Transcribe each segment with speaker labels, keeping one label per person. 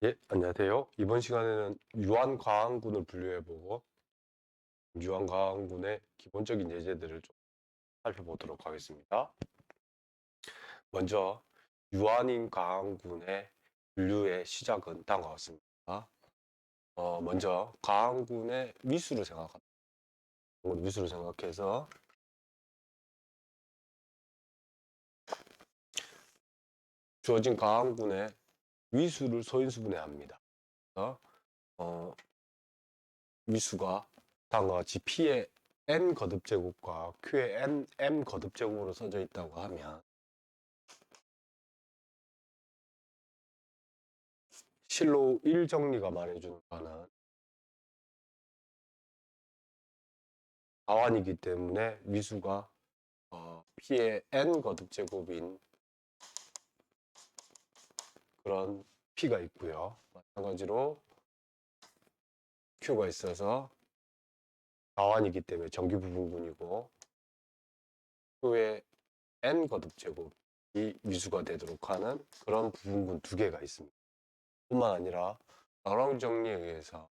Speaker 1: 예, 안녕하세요. 이번 시간에는 유한과항군을 분류해보고 유한과항군의 기본적인 예제들을 좀 살펴보도록 하겠습니다. 먼저 유한인 과항군의 분류의 시작은 다음과 같습니다. 먼저 과항군의 위수를 생각합니다. 위수를 생각해서 주어진 과항군의 위수를 소인수분해합니다. 어, 위수가 다음과 같이 P의 n 거듭제곱과 Q의 m 거듭제곱으로 써져 있다고 하면 실로 1정리가 말해주는 바는 가완이기 때문에 위수가 P의 n 거듭제곱인 그런 P가 있고요. 마찬가지로 Q가 있어서 가완이기 때문에 정규부분군이고 Q의 n 거듭제곱이 위수가 되도록 하는 그런 부분군 두 개가 있습니다. 뿐만 아니라 라그랑지 정리에 의해서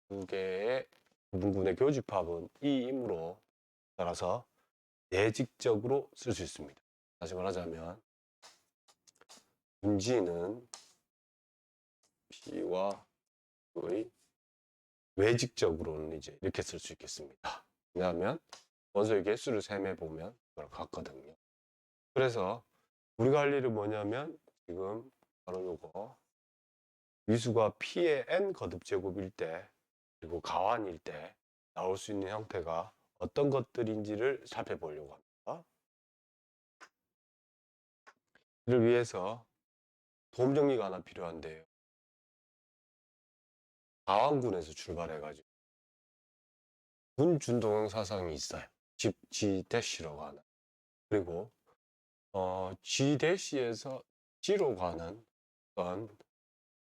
Speaker 1: 두 개의 부분군의 교집합은 2이므로 따라서 내직적으로 쓸 수 있습니다. 다시 말하자면 분지는 P와 Q의 외직적으로는 이제 이렇게 쓸 수 있겠습니다. 왜냐하면 원소의 개수를 셈해 보면 그걸 같거든요. 그래서 우리가 할 일은 뭐냐면 지금 바로 요거 위수가 P의 n 거듭제곱일 때 그리고 가완일 때 나올 수 있는 형태가 어떤 것들인지를 살펴보려고 합니다. 이를 위해서 도움 정리가 하나 필요한데요. 가완군에서 출발해가지고 군 준동형 사상이 있어요. G-라고 하는. 그리고 G-에서 G로 가는 어떤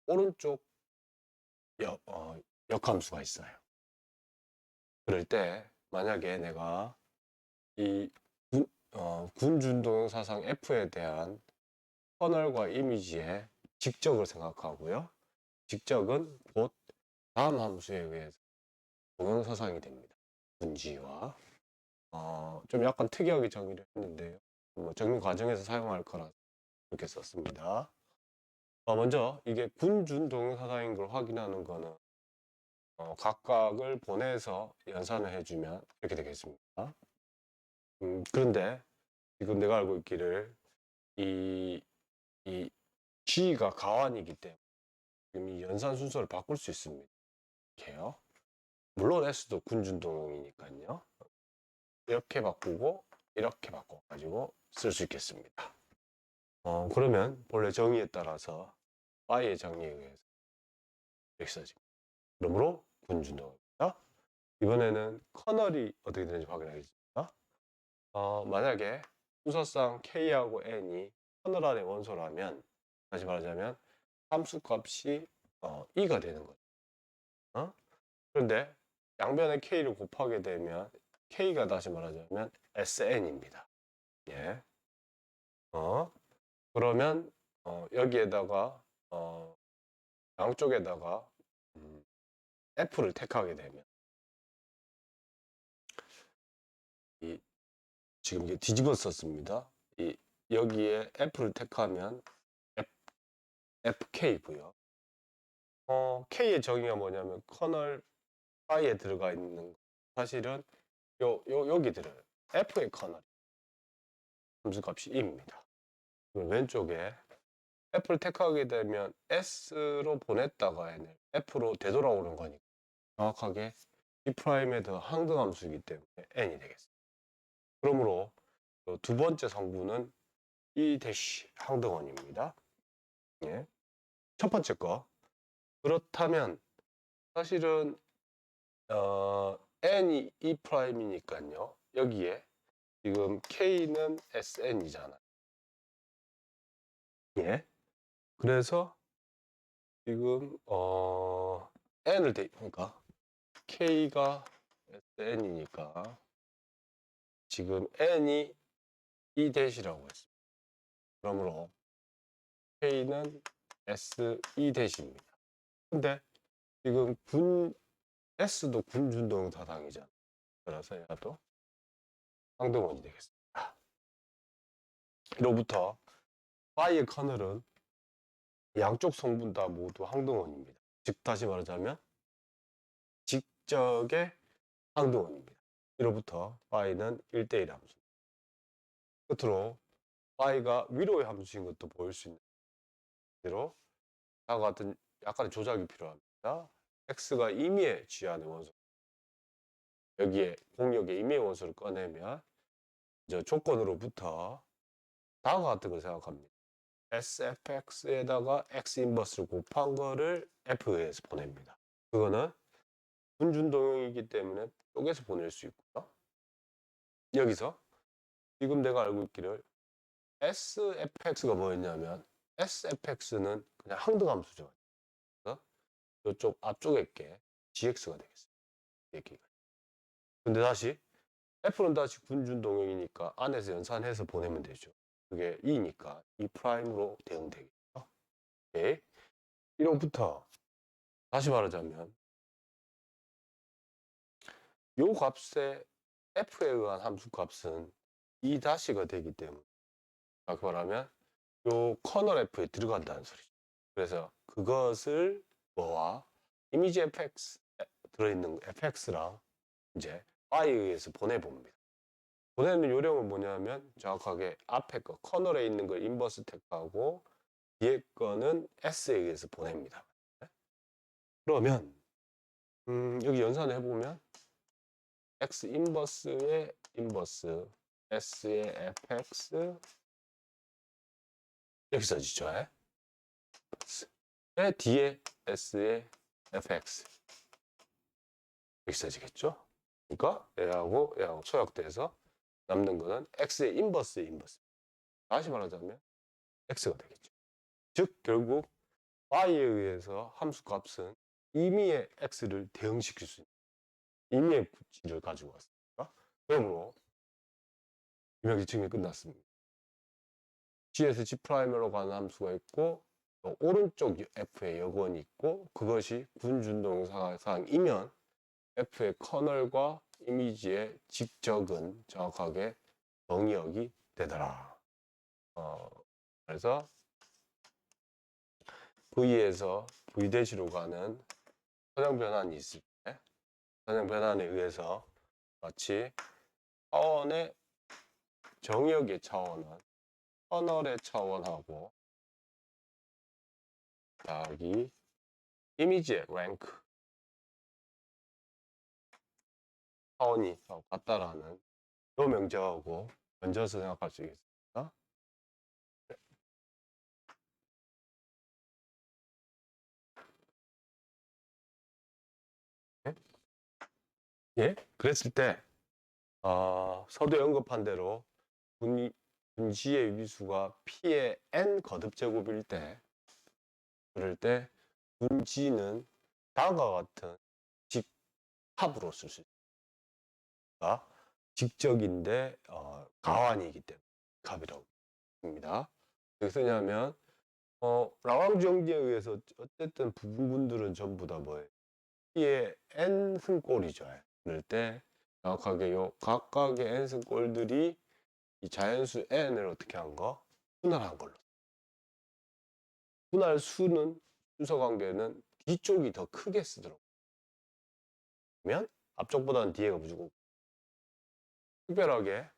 Speaker 1: 오른쪽 역함수가 있어요. 그럴 때 만약에 내가 이 군 준동형 사상 F에 대한 커널과 이미지의 직적을 생각하고요. 직적은 곧 다음 함수에 의해서 동형사상이 됩니다. 분지와 좀 약간 특이하게 정의를 했는데요. 뭐 정리 과정에서 사용할 거라 이렇게 썼습니다. 먼저 이게 군준 동영사상인 걸 확인하는 거는 각각을 보내서 연산을 해주면 이렇게 되겠습니다. 그런데 지금 내가 알고 있기를 이 G가 가완이기 때문에 지금 이 연산 순서를 바꿀 수 있습니다. 이렇게요. 물론 S도 군준동이니까요. 이렇게 바꾸고 이렇게 바꿔가지고 쓸 수 있겠습니다. 그러면 본래 정의에 따라서 Y의 정의에 의해서 이렇게 써집니다. 그러므로 군준동입니다. 이번에는 커널이 어떻게 되는지 확인하겠습니다. 만약에 순서상 K하고 N이 커널 안의 원소라면 다시 말하자면 함수값이 2가 되는 거죠. 그런데 양변에 K를 곱하게 되면 K가 다시 말하자면 SN입니다. 예. 그러면 여기에다가 양쪽에다가 F를 택하게 되면 지금 이게 뒤집어 썼습니다. 여기에 F를 택하면 FK고요. K의 정의가 뭐냐면 커널 파이에 들어가 있는 거. 사실은 여기 들어요. F의 커널 함수값이 2입니다. 그리고 왼쪽에 F를 택하게 되면 S로 보냈다가 F로 되돌아오는 거니까 정확하게 B'에 더 항등함수이기 때문에 N이 되겠습니다. 그러므로 두 번째 성분은 E 항등원입니다. 예. 첫 번째 거. 그렇다면 사실은 N이 E'이니까요. 여기에 지금 K는 SN이잖아요. 예. 그래서 지금 N을 그러니까 K가 SN이니까 지금 N이 E-라고 했습니다. 그러므로 K는 SE 대시입니다. 근데 지금 군 S도 군준동 사상이잖아. 그래서 얘도 항등원이 되겠습니다. 이로부터 Y의 커널은 양쪽 성분 다 모두 항등원입니다. 즉 다시 말하자면 직접의 항등원입니다. 이로부터 Y는 1대1 함수. 끝으로 Y가 위로의 함수인 것도 보일 수 있는 대로 다음과 같은 약간의 조작이 필요합니다. X가 임의의 G안의 원소, 여기에 공역의 임의의 원소를 꺼내면 이제 조건으로부터 다음과 같은 걸 생각합니다. SFX에다가 X 인버스를 곱한 거를 F에서 보냅니다. 그거는 분준동형이기 때문에 쪼개서 보낼 수 있고요. 여기서 지금 내가 알고 있기를 SFX가 뭐였냐면 SFX는 그냥 항등함수죠. 그래서 이쪽 앞쪽에 게 GX가 되겠습니다. 얘기가. 근데 다시 F는 다시 군준동형이니까 안에서 연산해서 보내면 되죠. 그게 E니까 E 프라임으로 대응되겠죠. 오케이. 1호부터 다시 말하자면 요 값의 F에 의한 함수 값은 E 다시가 되기 때문에 그 말하면 요 커널 F에 들어간다는 소리죠. 그래서 그것을 뭐와 이미지 fx 들어있는 fx랑 이제 y에 의해서 보내봅니다. 보내는 요령은 뭐냐면 정확하게 앞에 거 커널에 있는 걸 인버스 택하고 뒤에 거는 s에 의해서 보냅니다. 그러면 여기 연산을 해보면 x 인버스의 인버스 s의 fx 이렇게 써지죠. 뒤에 s의 fx 이렇게 써지겠죠. 그러니까 얘하고 소역돼서 남는 거는 x의 인버스의 인버스. 다시 말하자면 x가 되겠죠. 즉 결국 y에 의해서 함수 값은 임의의 x를 대응시킬 수 있는 임의의 G를 가지고 왔습니다. 그러므로 이명기 증명이 끝났습니다. G에서 G'으로 가는 함수가 있고 오른쪽 F에 여건이 있고 그것이 군준동사상이면 F의 커널과 이미지의 직적은 정확하게 정의역이 되더라. 그래서 V에서 V-로 가는 선형 변환이 있을 때 선형 변환에 의해서 마치 차원의 정의역의 차원은 커널의 차원하고 여기 이미지의 랭크 차원이 같다라는 이 명제하고 얹어서 생각할 수 있겠습니다. 네? 예? 그랬을 때 서두에 언급한 대로 분지의 위수가 P의 n 거듭제곱일 때 그럴 때 분지는 다음과 같은 직합으로 쓸 수 있습니다. 직적인데 가완이기 때문에 갑이라고 합니다. 왜 쓰냐면 라왕 정지에 의해서 어쨌든 부분분들은 전부 다 뭐예요? P의 n 승꼴이죠. 그럴 때 정확하게 요 각각의 n 승꼴들이 이 자연수 n을 어떻게 한 거? 분할한 걸로. 분할 수는 순서 관계는 뒤쪽이 더 크게 쓰도록 하면 앞쪽보다는 뒤에가 무조건 특별하게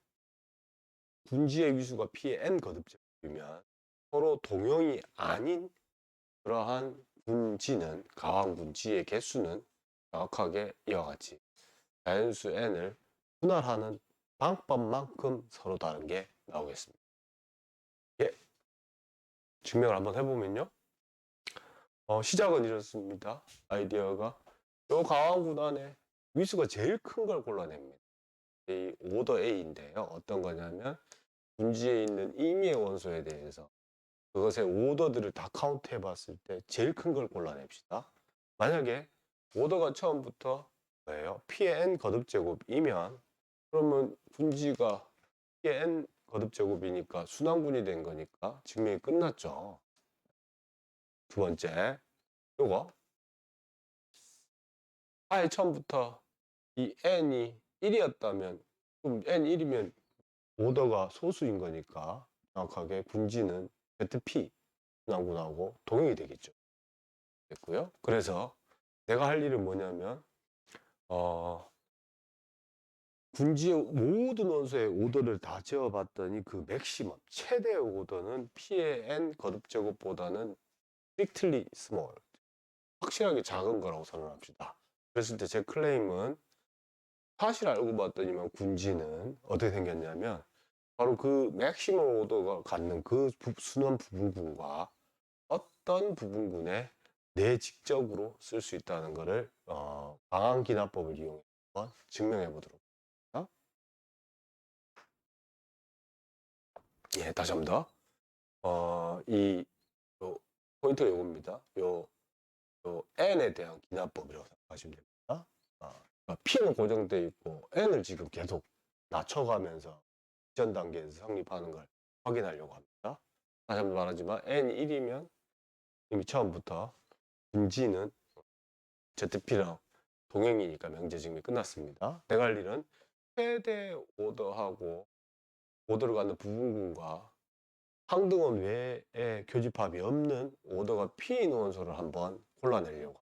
Speaker 1: 분지의 위수가 P의 n 거듭제곱이면 서로 동형이 아닌 그러한 분지는 가왕 분지의 개수는 정확하게 이와 같이 자연수 n을 분할하는 방법만큼 서로 다른 게 나오겠습니다. 예, 증명을 한번 해보면요. 시작은 이렇습니다. 아이디어가 요 가왕군 안에 위수가 제일 큰 걸 골라냅니다. 이 오더 A인데요. 어떤 거냐면 분지에 있는 임의의 원소에 대해서 그것의 오더들을 다 카운트해 봤을 때 제일 큰 걸 골라냅시다. 만약에 오더가 처음부터 뭐예요? P의 n 거듭제곱이면 그러면 분지가 P의 n 거듭제곱이니까 순환군이 된 거니까 증명이 끝났죠. 두 번째, 요거. 아예 처음부터 이 n이 1이었다면, 그럼 n1이면 오더가 소수인 거니까 정확하게 분지는 ZP 순환군하고 동일이 되겠죠. 됐고요. 그래서 내가 할 일은 뭐냐면, 분지의 모든 원소의 오더를 다 재어봤더니 그 맥시멈, 최대 오더는 P의 n 거듭제곱보다는 strictly small, 확실하게 작은 거라고 선언합시다. 그랬을 때 제 클레임은 사실 알고 봤더니만 군지는 어떻게 생겼냐면 바로 그 맥시멈 오더가 갖는 그 순환 부분군과 어떤 부분군에 내직적으로 쓸 수 있다는 것을 강한 기납법을 이용해 한번 증명해 보도록 하겠습니다. 예, 다시 한 번 더. 포인트가 이겁니다. 요 n에 대한 기납법이라고 생각하시면 됩니다. 그러니까 P는 고정되어 있고 n을 지금 계속 낮춰가면서 이전 단계에서 성립하는 걸 확인하려고 합니다. 다시 한번 말하지만 n1이면 이미 처음부터 분지는 ZP랑 동행이니까 명제증명이 끝났습니다. 내가 할 일은 최대 오더하고 오더를 갖는 부분군과 항등원 외에 교집합이 없는 오더가 P인 원소를 한번 골라내려고.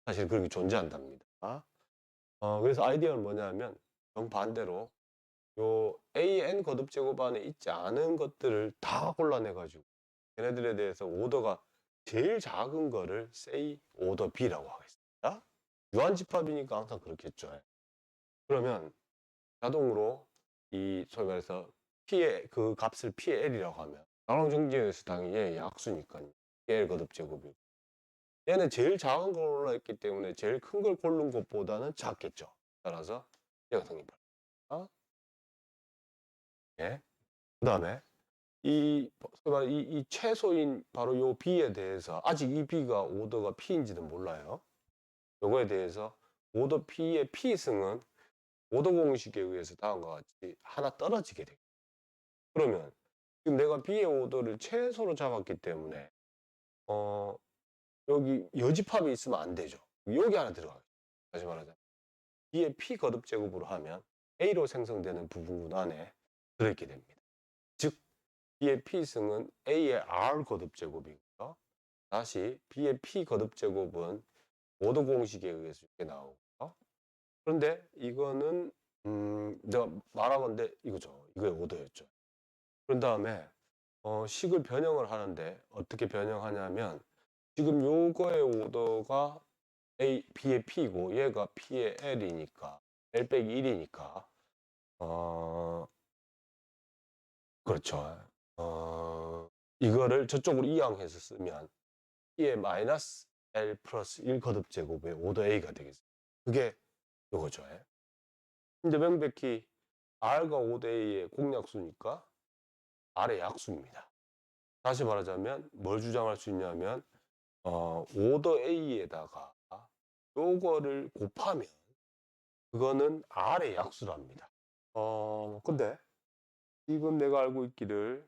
Speaker 1: 사실 그런 게 존재한답니다. 그래서 아이디어는 뭐냐면 정반대로 요 AN 거듭제곱 안에 있지 않은 것들을 다 골라내가지고 얘네들에 대해서 오더가 제일 작은 거를 say 오더 B라고 하겠습니다. 유한집합이니까 항상 그렇겠죠. 그러면 자동으로 이 소위 말해서 P의 그 값을 PL이라고 하면 나눠정지에서 당연히 얘 약수니까요. PL 거듭제곱이고 얘는 제일 작은 걸 올라있기 때문에 제일 큰 걸 고른 것보다는 작겠죠. 따라서 얘가 성립합니다. 예. 그 다음에 이 최소인 바로 요 B에 대해서 아직 이 B가 오더가 P인지는 몰라요. 요거에 대해서 오더 P의 P승은 오더 공식에 의해서 다음과 같이 하나 떨어지게 됩니다. 그러면 지금 내가 B의 오더를 최소로 잡았기 때문에 여기 여집합이 있으면 안 되죠. 여기 하나 들어가요. 다시 말하자면 B의 P 거듭 제곱으로 하면 A로 생성되는 부분군 안에 들어있게 됩니다. 즉 B의 P승은 A의 R 거듭 제곱이고요. 다시 B의 P 거듭 제곱은 오더 공식에 의해서 이렇게 나오고요. 그런데 이거는 내가 말하건대 이거죠. 이거의 오더였죠. 그런 다음에 식을 변형을 하는데 어떻게 변형하냐면 지금 요거의 오더가 B의 P고 얘가 P의 L이니까 L 빼기 1이니까 그렇죠. 이거를 저쪽으로 이항해서 쓰면 P의 마이너스 L 플러스 1 거듭 제곱의 오더 A가 되겠습니다. 그게 요거죠. 근데 명백히 R과 오더 A의 공약수니까 R의 약수입니다. 다시 말하자면 뭘 주장할 수 있냐면 오더 A에다가 요거를 곱하면 그거는 R의 약수랍니다. 근데 지금 내가 알고 있기를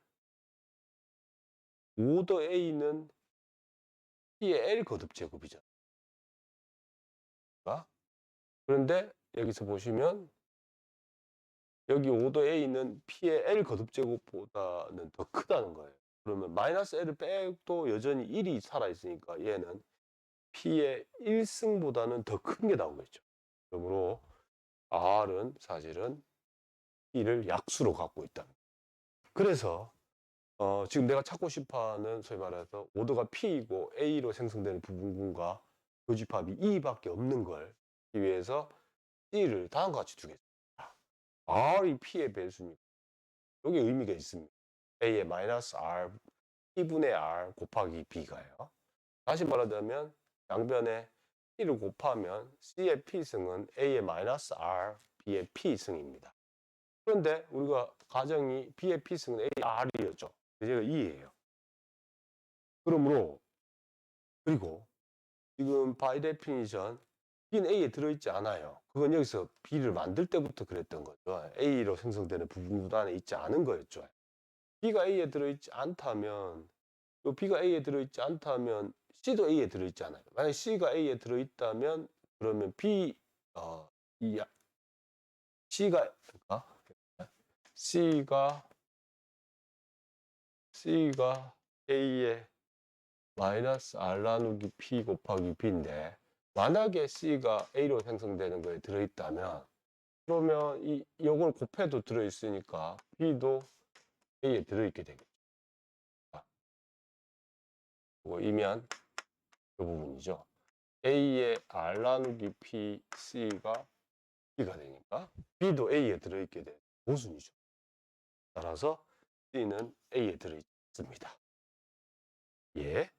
Speaker 1: 오더 A는 P의 L 거듭 제곱이잖아. 그런데 여기서 보시면 여기 오더 A는 P의 L 거듭 제곱보다는 더 크다는 거예요. 그러면 마이너스 L을 빼도 여전히 1이 살아있으니까 얘는 P의 1승보다는 더 큰 게 나오겠죠. 그러므로 R은 사실은 P를 약수로 갖고 있다. 그래서 지금 내가 찾고 싶어하는 소위 말해서 오더가 P이고 A로 생성되는 부분군과 교집합이 2밖에 없는 걸 하기 위해서 C를 다음과 같이 두겠습니다. R이 P의 배수니까 여기 의미가 있습니다. A의 마이너스 R, P분의 R 곱하기 B가요. 다시 말하자면 양변에 P를 곱하면 C의 P승은 A의 마이너스 R, B의 P승입니다. 그런데 우리가 가정이 B의 P승은 A, R이었죠. 얘가 2예요. 그러므로 그리고 지금 by definition B는 A에 들어있지 않아요. 그건 여기서 B를 만들 때부터 그랬던 거죠. A로 생성되는 부분 안에 있지 않은 거였죠. B가 A에 들어있지 않다면 요 B가 A에 들어있지 않다면 C도 A에 들어있잖아요. 만약 C가 A에 들어있다면 그러면 B 이 C가 C가 A에 마이너스 R 나누기 P 곱하기 B인데 만약에 C가 A로 생성되는 거에 들어있다면 그러면 요걸 곱해도 들어있으니까 B도 A에 들어있게 되겠죠. 이거 이면 이 부분이죠. A의 R 나누기 P, C가 B가 되니까 B도 A에 들어있게 되는 모순이죠. 따라서 C는 A에 들어있습니다. 예.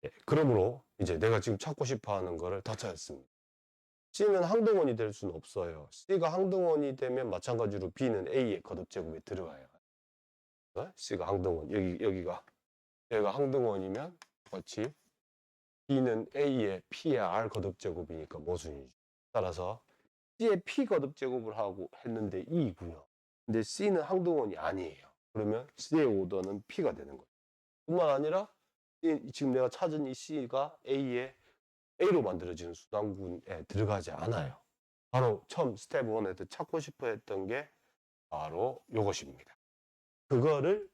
Speaker 1: 예. 그러므로 이제 내가 지금 찾고 싶어 하는 거를 다 찾았습니다. C는 항등원이 될 수는 없어요. C가 항등원이 되면 마찬가지로 B는 A의 거듭제곱에 들어가요. C가 항등원, 여기가 얘가 항등원이면 같이 B는 A의 P의 R 거듭제곱이니까 모순이죠. 따라서 C의 P 거듭제곱을 하고 했는데 2이고요. 근데 C는 항등원이 아니에요. 그러면 C의 오더는 P가 되는 거예요. 뿐만 아니라 지금 내가 찾은 이 C가 A로 만들어지는 수단군에 들어가지 않아요. 바로 처음 스텝 1에서 찾고 싶어 했던 게 바로 이것입니다. 그거를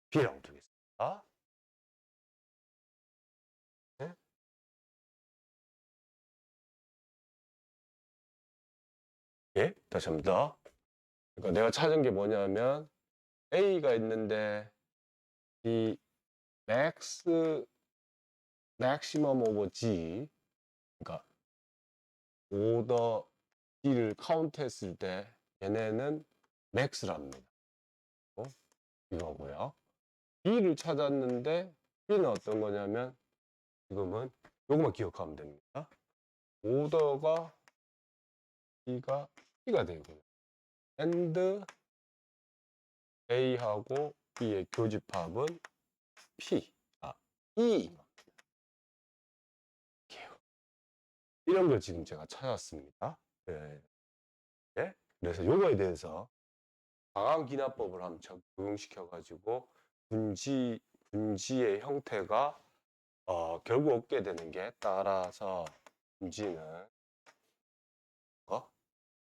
Speaker 1: B라고 두겠습니다. 네? 예, 다시 합니다. 그러니까 내가 찾은 게 뭐냐면 A가 있는데 이 maximum over G, 그러니까 오더 G를 카운트했을 때 얘네는 max랍니다. 이거고요. B를 찾았는데 B는 어떤 거냐면 지금은 요것만 기억하면 됩니다. 오더가 B가 P가 되고요. and A하고 B의 교집합은 E. 이런 걸 지금 제가 찾았습니다. 네. 네? 그래서 요거에 대해서 방황기납법을 한번 적용시켜가지고 분지의 형태가 결국 얻게 되는 게 따라서 분지는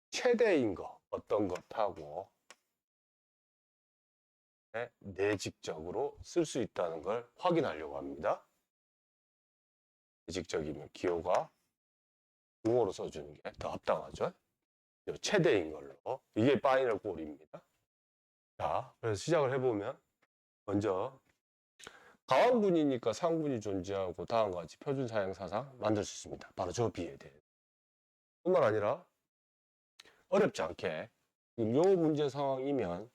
Speaker 1: 최대인 거 어떤 것하고 내직적으로 쓸 수 있다는 걸 확인하려고 합니다. 내직적이면 기호가 중호로 써주는 게 더 합당하죠. 최대인 걸로. 이게 파이널 골입니다. 자, 그래서 시작을 해보면 먼저 가왕군이니까 상군이 존재하고 다음과 같이 표준 사양 사상 만들 수 있습니다. 바로 저 B에 대해. 뿐만 아니라 어렵지 않게 이 문제 상황이면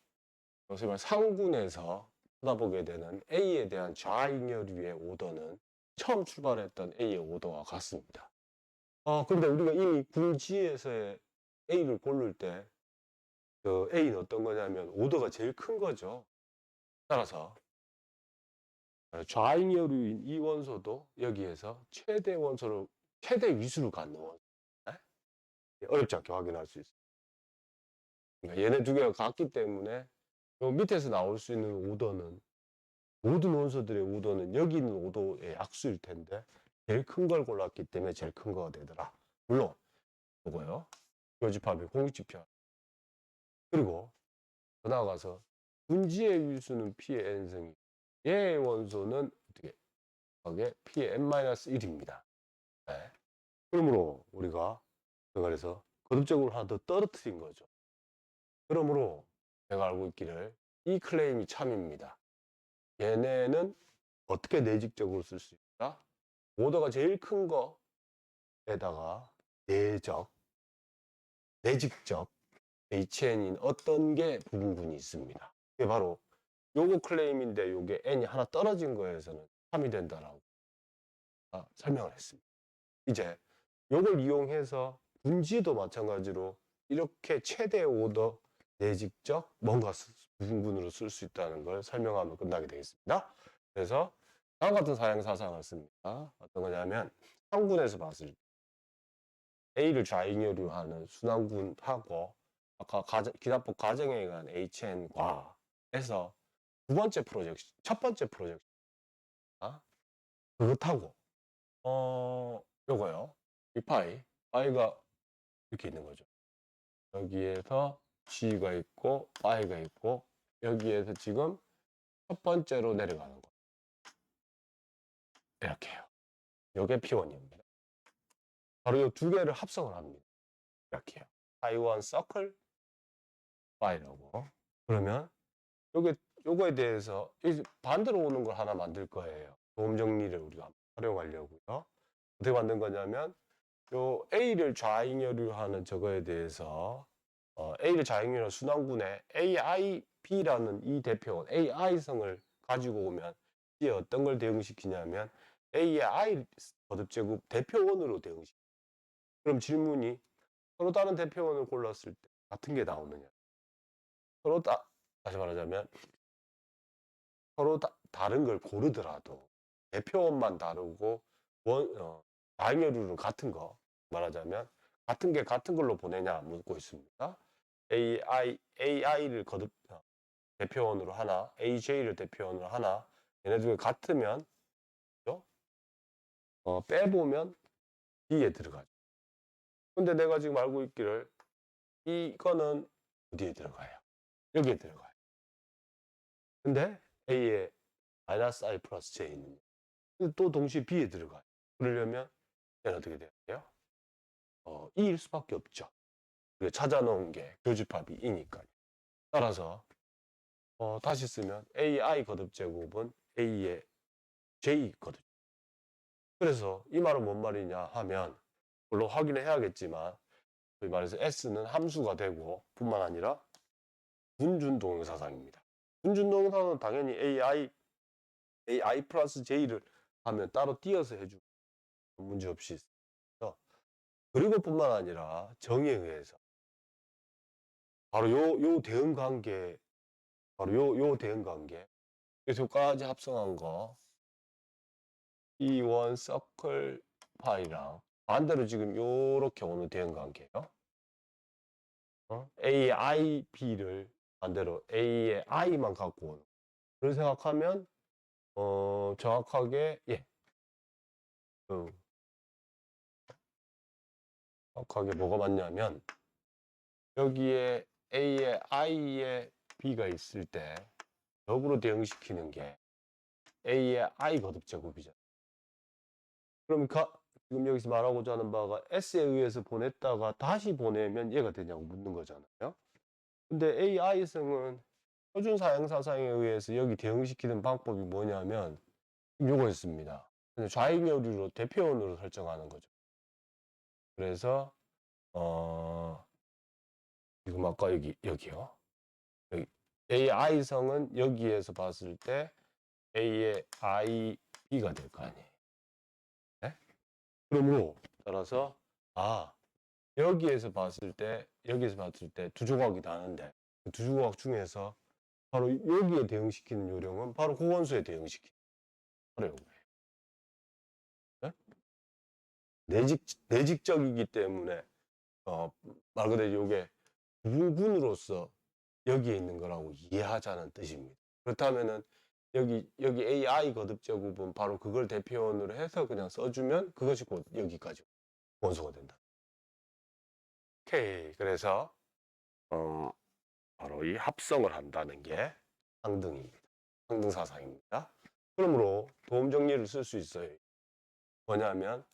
Speaker 1: 소위 말 상군에서 쳐다보게 되는 A에 대한 좌잉여류의 오더는 처음 출발했던 A의 오더와 같습니다. 그런데 우리가 이미 군지에서의 A를 고를 때 A는 어떤 거냐면 오더가 제일 큰 거죠. 따라서 좌잉여류인 이 원소도 여기에서 최대 위수를 갖는 원소. 어렵지 않게 확인할 수 있습니다. 그러니까 얘네 두 개가 같기 때문에 요 밑에서 나올 수 있는 오더는 모든 원소들의 오더는 여기 있는 오더의 약수일 텐데 제일 큰 걸 골랐기 때문에 제일 큰 거가 되더라. 물론 요거요. 교집합의 공식지표. 그리고 더 나아가서 분지의 위수는 P의 n승이 얘의 원소는 어떻게 거기에 P의 n-1입니다. 네. 그러므로 우리가 그래서 거듭적으로 하나 더 떨어뜨린 거죠. 그러므로 내가 알고 있기를 이 클레임이 참입니다. 얘네는 어떻게 내직적으로 쓸 수 있다? 오더가 제일 큰 거에다가 내직적 HN인 어떤 게 부분군이 있습니다. 그게 바로 요거 클레임인데 요게 N이 하나 떨어진 거에서는 참이 된다라고 설명을 했습니다. 이제 요걸 이용해서 분지도 마찬가지로 이렇게 최대 오더 내직적 뭔가 부분군으로 쓸 수 있다는 걸 설명하면 끝나게 되겠습니다. 그래서 다음 같은 사양사상을 씁니다. 어떤 거냐면 상군에서 봤을 때 A를 좌잉여류하는 순환군하고 아까 기납법 가정에 의한 HN과에서 두 번째 프로젝션, 첫 번째 프로젝션. 그렇다고, 요거요. 이 파이가 이렇게 있는 거죠. 여기에서 G가 있고, I가 있고, 여기에서 지금 첫 번째로 내려가는 거. 이렇게요. 요게 P1입니다. 바로 이 두 개를 합성을 합니다. 이렇게요. 파이1 서클 파이라고. 그러면 요거에 대해서 반대로 오는 걸 하나 만들 거예요. 도움 정리를 우리가 활용하려고요. 어떻게 만든 거냐면 요 A를 좌익여류하는 저거에 대해서 A를 좌익여류 순환군에 AIB라는 이 대표원 AI성을 가지고 오면 이게 어떤 걸 대응시키냐면 AI 거듭제곱 대표원으로 대응시켜요. 그럼 질문이 서로 다른 대표원을 골랐을 때 같은 게 나오느냐? 다시 말하자면 서로 다른 걸 고르더라도 대표원만 다르고 좌익여류는 같은 거 말하자면 같은 게 같은 걸로 보내냐 묻고 있습니다. AI를 대표원으로 하나, AJ를 대표원으로 하나, 얘네들 같으면 그죠? 빼보면 B에 들어가죠. 근데 내가 지금 알고 있기를 이거는 어디에 들어가요? 여기에 들어가요. 근데 A에 마이너스 I 플러스 J는 또 동시에 B에 들어가요. 그러려면 얘는 어떻게 돼야 돼요? E일 수밖에 없죠. 찾아놓은 게 교집합이 E니까요. 따라서 다시 쓰면 AI 거듭제곱은 A의 J 거듭. 그래서 이 말은 뭔 말이냐 하면 물론 확인을 해야겠지만 소위 말해서 S는 함수가 되고 뿐만 아니라 분준 동영사상입니다. 분준 동영사는 당연히 AI 플러스 J를 하면 따로 띄어서 해주고 문제 없이 있어요. 그리고 뿐만 아니라 정의에 의해서 바로 요 대응 관계, 바로 요 대응 관계, 여기서까지 합성한 거 E1 서클 파이랑 반대로 지금 요렇게 오는 대응 관계예요. AIB를 반대로 A의 I만 갖고 오는. 그걸 생각하면 정확하게 정확하게 뭐가 맞냐면 여기에 A에 I에 B가 있을 때 역으로 대응시키는 게 A의 I 거듭제곱이잖아요. 그럼 지금 여기서 말하고자 하는 바가 S에 의해서 보냈다가 다시 보내면 얘가 되냐고 묻는 거잖아요. 근데 AI성은 표준 사형사상에 의해서 여기 대응시키는 방법이 뭐냐면 요거였습니다. 좌익여류로 대표원으로 설정하는 거죠. 그래서 지금 아까 여기요. 여기 AI성은 여기에서 봤을 때 A의 IB가 될 거 아니에요. 네? 그러므로 따라서 여기에서 봤을 때 두 조각이 나는데 그 두 조각 중에서 바로 여기에 대응시키는 요령은 바로 고원수에 대응시키는 거예요. 네? 내직적이기 때문에 말 그대로 이게 부분으로서 여기에 있는 거라고 이해하자는 뜻입니다. 그렇다면은 여기 AI 거듭제곱은 바로 그걸 대표원으로 해서 그냥 써주면 그것이 곧 여기까지 원소가 된다. 오케이. 그래서 바로 이 합성을 한다는 게 항등입니다. 항등사상입니다. 그러므로 도움 정리를 쓸 수 있어요. 뭐냐면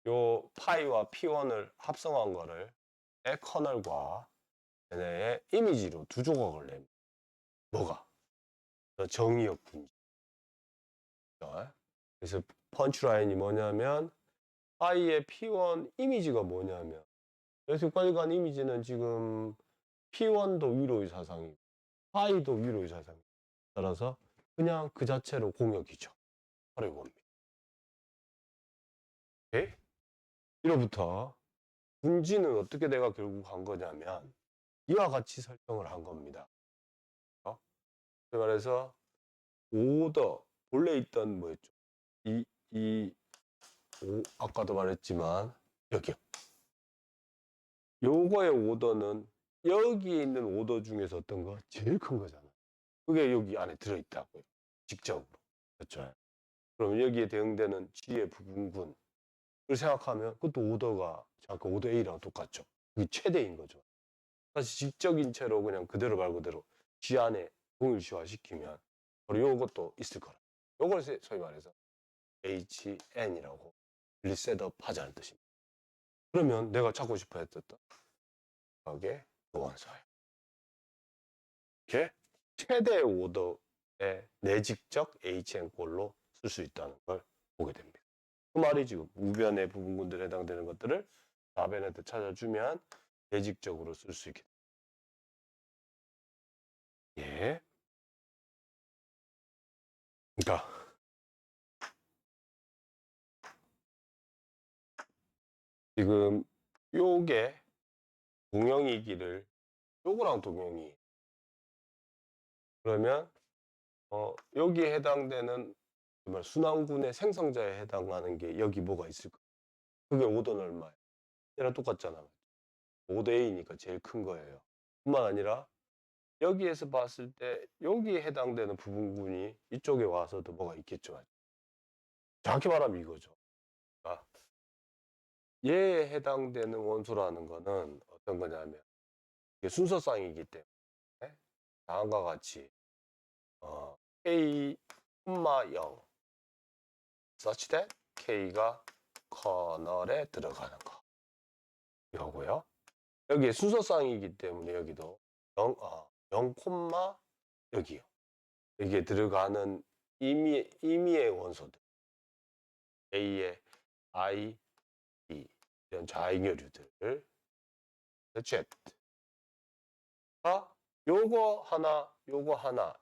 Speaker 1: 요 파이와 P1을 합성한 거를 커널과 얘네의 이미지로 두 조각을 냅니다. 뭐가? 정의역 분지. 그래서 펀치라인이 뭐냐면 파이의 P1 이미지가 뭐냐면 여기서까지 간 이미지는 지금 P1도 위로의 사상이고 파이도 위로의 사상이고 따라서 그냥 그 자체로 공역이죠. 바로 이겁니다. 오케이? 이로부터 분지는 어떻게 내가 결국 한 거냐면 이와 같이 설정을 한 겁니다. 그래서 오더 본래 있던 뭐였죠? 아까도 말했지만 여기요. 요거의 오더는 여기에 있는 오더 중에서 어떤 거? 제일 큰 거잖아. 그게 여기 안에 들어있다고요. 직접으로. 그렇죠. 그럼 여기에 대응되는 G의 부분군을 생각하면 그것도 오더가 아까 오더 A랑 똑같죠. 그게 최대인 거죠. 다시 직접인 채로 그냥 그대로 말 그대로 G 안에 동일시화시키면 바로 요것도 있을 거라. 요걸 소위 말해서 HN이라고 리셋업 하자는 뜻입니다. 그러면 내가 찾고 싶어 했던 게 원소예요. 이렇게 최대 오더의 내직적 HN꼴로 쓸 수 있다는 걸 보게 됩니다. 그 말이 지금 우변의 부분군들에 해당되는 것들을 답변한테 찾아주면 내직적으로 쓸 수 있게 됩니다. 예. 그러니까 지금 요게 동형이기를 요거랑 동형이 그러면 여기에 해당되는 정말 순환군의 생성자에 해당하는 게 여기 뭐가 있을까? 그게 오더는 얼마예요? 얘랑 똑같잖아. 5대2니까 제일 큰 거예요. 뿐만 아니라 여기에서 봤을 때 여기에 해당되는 부분군이 이쪽에 와서도 뭐가 있겠죠. 정확히 말하면 이거죠. 아, 얘에 해당되는 원소라는 거는 어떤 거냐면 이게 순서쌍이기 때문에 다음과 같이 K, 0 such that K가 커널에 들어가는 거 이거고요. 여기에 순서쌍이기 때문에 여기도 0, 여기요. 여기에 들어가는 임의의 원소들 A의 I, E 이런 좌잉여류들 Z 요거 하나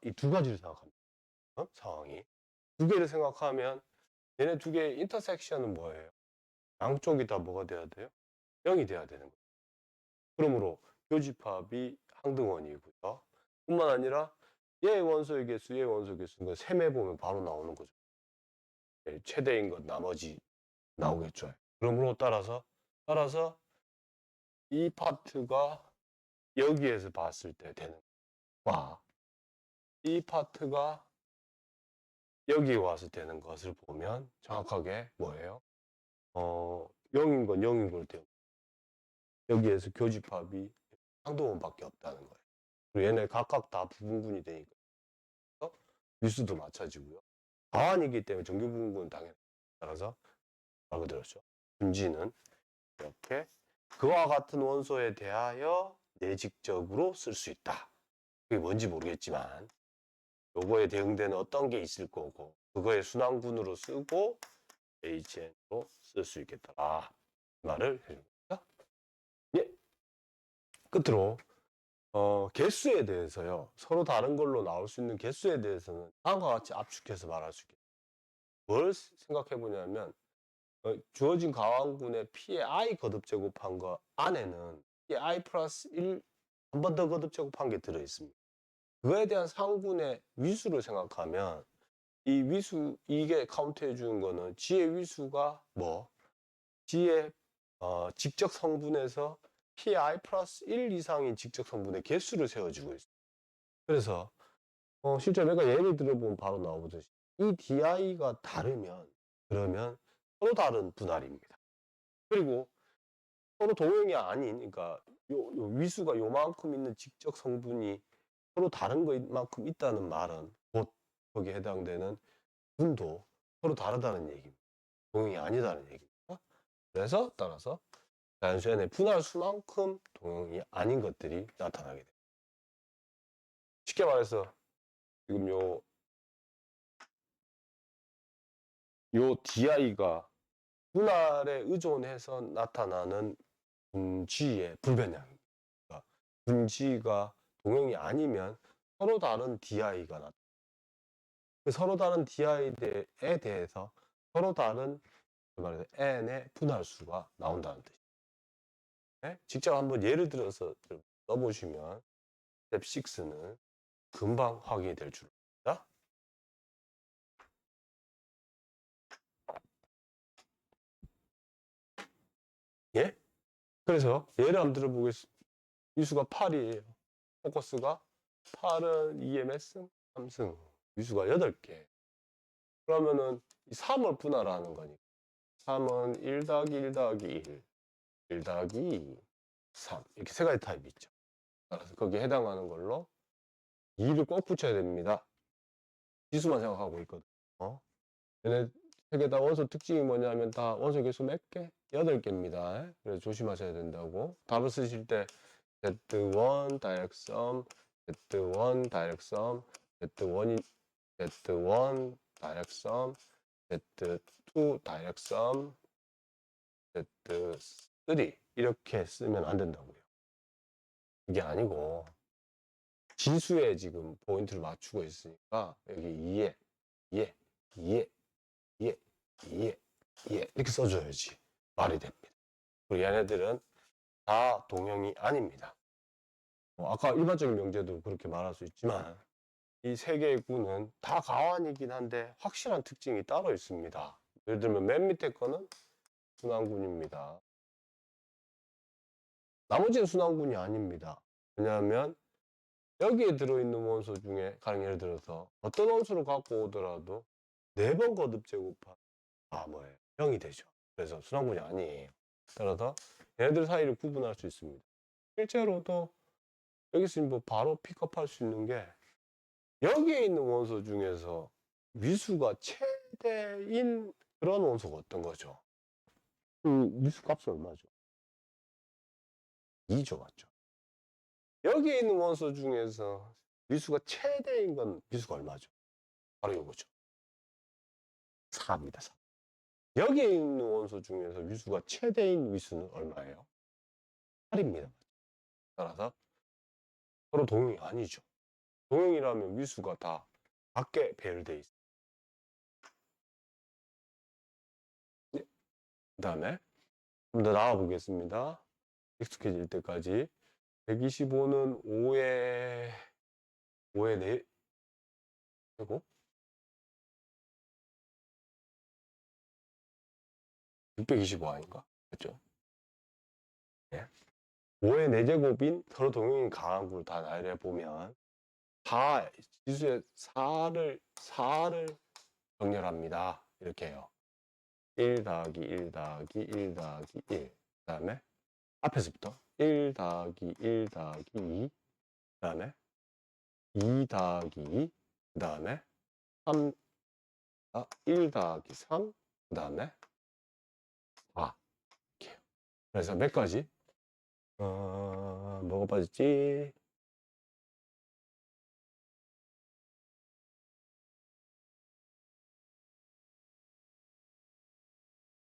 Speaker 1: 이 두 가지를 생각합니다. 상황이 두 개를 생각하면 얘네 두 개의 인터섹션은 뭐예요? 양쪽이 다 뭐가 돼야 돼요? 0이 돼야 되는 거예요. 그러므로 교집합이 항등원이고요. 뿐만 아니라 얘의 원소의 개수, 얘의 원소의 개수는 셈해 보면 바로 나오는 거죠. 최대인 것 나머지 나오겠죠. 그러므로 따라서 이 파트가 여기에서 봤을 때 되는 과 이 파트가 여기 와서 되는 것을 보면 정확하게 뭐예요? 0인 건 0인 걸 때문에 여기에서 교집합이 항등원밖에 없다는 거예요. 그리고 얘네 각각 다 부분군이 되니까 밀수도 마찬가지고요. 과환이기 때문에 정규 부분군은 당연히 따라서 말 그대로죠. 분지는 이렇게 그와 같은 원소에 대하여 내직적으로 쓸 수 있다. 그게 뭔지 모르겠지만 요거에 대응되는 어떤 게 있을 거고 그거의 순환군으로 쓰고 HN으로 쓸 수 있겠다. 말을 해줍니다. 예. 끝으로 개수에 대해서요. 서로 다른 걸로 나올 수 있는 개수에 대해서는 다음과 같이 압축해서 말할 수 있겠다. 뭘 생각해 보냐면 주어진 가왕군의 P의 I 거듭 제곱한 거 안에는 P의 I 플러스 1 한 번 더 거듭 제곱한 게 들어있습니다. 그거에 대한 상군의 위수를 생각하면 이 위수 이게 카운트해 주는 거는 G의 위수가 뭐 G의 직접 성분에서 P의 플러스 1 이상인 직접 성분의 개수를 세워주고 있어요. 그래서 실제 내가 예를 들어보면 바로 나오듯이 이 DI가 다르면 그러면 서로 다른 분할입니다. 그리고 서로 동형이 아닌 그러니까 요 위수가 요만큼 있는 직접 성분이 서로 다른 것만큼 있다는 말은 곧 거기에 해당되는 분도 서로 다르다는 얘기입니다. 동형이 아니다는 얘기입니다. 그래서 따라서 자연수연의 분할 수만큼 동형이 아닌 것들이 나타나게 됩니다. 쉽게 말해서 지금 요 DI가 분할에 의존해서 나타나는 분지의 불변량입니다. 그러니까 분지가 동형이 아니면 서로 다른 DI가 나타납니다. 그 서로 다른 DI에 대해서 서로 다른 말해서 N의 분할수가 나온다는 뜻이에요. 네? 직접 한번 예를 들어서 써보시면 스텝 6는 금방 확인이 될 줄 압니다. 예? 그래서 예를 한번 들어보겠습니다. 위수가 8이에요. 포커스가 8은 2의 몇 승? 3승. 위수가 8개. 그러면은 3을 분할하는 거니까 3은 1 더하기 1 더하기 1, 1 더하기 2, 3 이렇게 세 가지 타입이 있죠. 따라서 거기에 해당하는 걸로 2를 꼭 붙여야 됩니다. 지수만 생각하고 있거든. 얘네 세 개 다 원소 특징이 뭐냐면 다 원소 개수 몇 개? 8개입니다. 그래서 조심하셔야 된다고. 답을 쓰실 때 Z1 direct sum, Z1 direct sum, Z1 direct sum, Z2 direct sum, Z3 이렇게 쓰면 안 된다고요. 이게 아니고 지수에 지금 포인트를 맞추고 있으니까 여기 2에 2에 2에 2에 2에 2에 이렇게 써줘야지 말이 됩니다. 그리고 얘네들은 다 동형이 아닙니다. 아까 일반적인 명제도 그렇게 말할 수 있지만 이 세 개의 구는 다 가완이긴 한데 확실한 특징이 따로 있습니다. 예를 들면 맨 밑에 거는 순환군입니다. 나머지는 순환군이 아닙니다. 왜냐하면 여기에 들어있는 원소 중에 가령 예를 들어서 어떤 원소를 갖고 오더라도 4번 거듭 제곱하면 뭐예요? 0이 되죠. 그래서 순환군이 아니에요. 따라서 얘네들 사이를 구분할 수 있습니다. 실제로도 여기서 뭐 바로 픽업할 수 있는 게 여기에 있는 원소 중에서 위수가 최대인 그런 원소가 어떤 거죠? 그 위수 값은 얼마죠? 2죠, 맞죠? 여기에 있는 원소 중에서 위수가 최대인 건 위수가 얼마죠? 바로 이거죠. 4입니다. 4. 여기에 있는 원소 중에서 위수가 최대인 위수는 얼마예요? 8입니다. 따라서 서로 동형이 아니죠. 동형이라면 위수가 다 밖에 배열돼 있어요. 네. 그 다음에 좀 더 나와 보겠습니다. 익숙해질 때까지 125는 5의 4제곱 625 아닌가? 맞죠? 네. 5의 4제곱인 서로 동형인 가항구를 다 나열해 보면 다 지수의 4를 정렬합니다. 이렇게 해요. 1 더하기 1 더하기 1 더하기 1. 그 다음에 앞에서부터 1 더하기 1 더하기 2. 그 다음에 2 더하기 2. 그 다음에 1 더하기 3. 그 다음에 4. 이렇게 해요. 그래서 몇 가지? 뭐가 빠졌지?